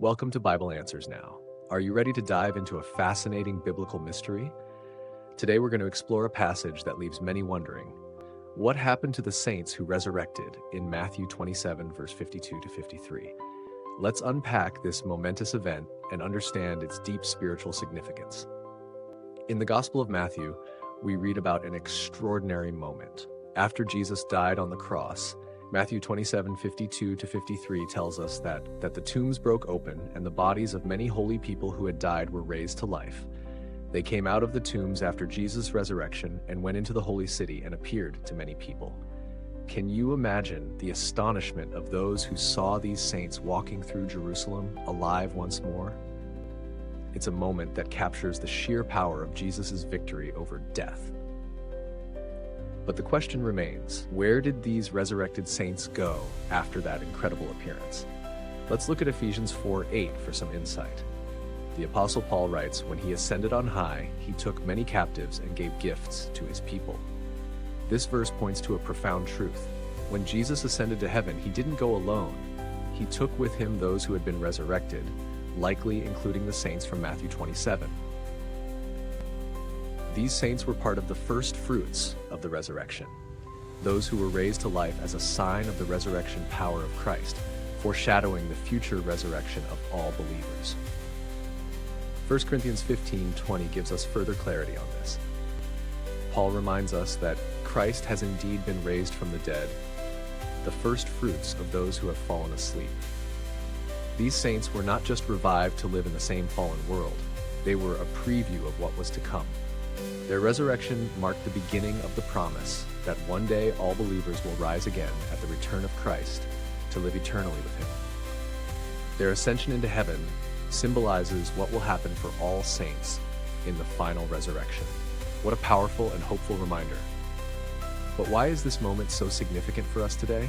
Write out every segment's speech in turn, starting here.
Welcome to Bible Answers Now. Are you ready to dive into a fascinating biblical mystery? Today we're going to explore a passage that leaves many wondering. What happened to the saints who resurrected in Matthew 27, verse 52 to 53? Let's unpack this momentous event and understand its deep spiritual significance. In the Gospel of Matthew, we read about an extraordinary moment. After Jesus died on the cross, Matthew 27, 52 to 53 tells us that the tombs broke open and the bodies of many holy people who had died were raised to life. They came out of the tombs after Jesus' resurrection and went into the holy city and appeared to many people. Can you imagine the astonishment of those who saw these saints walking through Jerusalem alive once more? It's a moment that captures the sheer power of Jesus' victory over death. But the question remains, where did these resurrected saints go after that incredible appearance? Let's look at Ephesians 4:8 for some insight. The Apostle Paul writes, "When he ascended on high, he took many captives and gave gifts to his people." This verse points to a profound truth. When Jesus ascended to heaven, he didn't go alone. He took with him those who had been resurrected, likely including the saints from Matthew 27. These saints were part of the first fruits of the resurrection, those who were raised to life as a sign of the resurrection power of Christ, foreshadowing the future resurrection of all believers. 1 Corinthians 15:20 gives us further clarity on this. Paul reminds us that Christ has indeed been raised from the dead, the first fruits of those who have fallen asleep. These saints were not just revived to live in the same fallen world, they were a preview of what was to come. Their resurrection marked the beginning of the promise that one day all believers will rise again at the return of Christ to live eternally with him. Their ascension into heaven symbolizes what will happen for all saints in the final resurrection. What a powerful and hopeful reminder. But why is this moment so significant for us today?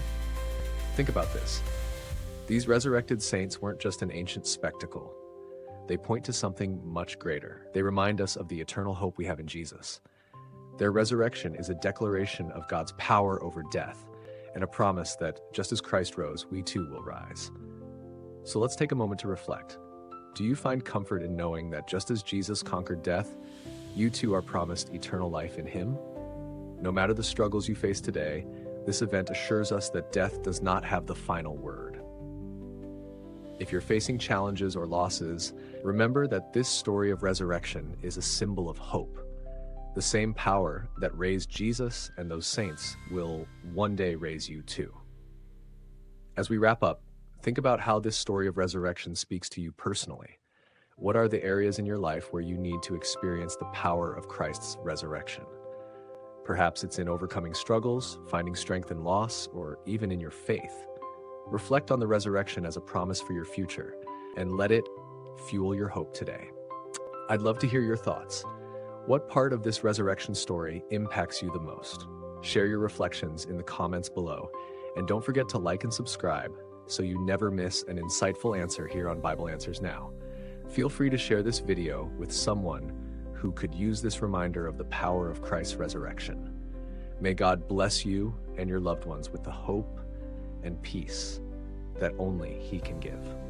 Think about this. These resurrected saints weren't just an ancient spectacle. They point to something much greater. They remind us of the eternal hope we have in Jesus. Their resurrection is a declaration of God's power over death and a promise that just as Christ rose, we too will rise. So let's take a moment to reflect. Do you find comfort in knowing that just as Jesus conquered death, you too are promised eternal life in him? No matter the struggles you face today, this event assures us that death does not have the final word. If you're facing challenges or losses, remember that this story of resurrection is a symbol of hope. The same power that raised Jesus and those saints will one day raise you too. As we wrap up, think about how this story of resurrection speaks to you personally. What are the areas in your life where you need to experience the power of Christ's resurrection? Perhaps it's in overcoming struggles, finding strength in loss, or even in your faith. Reflect on the resurrection as a promise for your future, and let it fuel your hope today. I'd love to hear your thoughts. What part of this resurrection story impacts you the most? Share your reflections in the comments below, and don't forget to like and subscribe so you never miss an insightful answer here on Bible Answers Now. Feel free to share this video with someone who could use this reminder of the power of Christ's resurrection. May God bless you and your loved ones with the hope and peace that only he can give.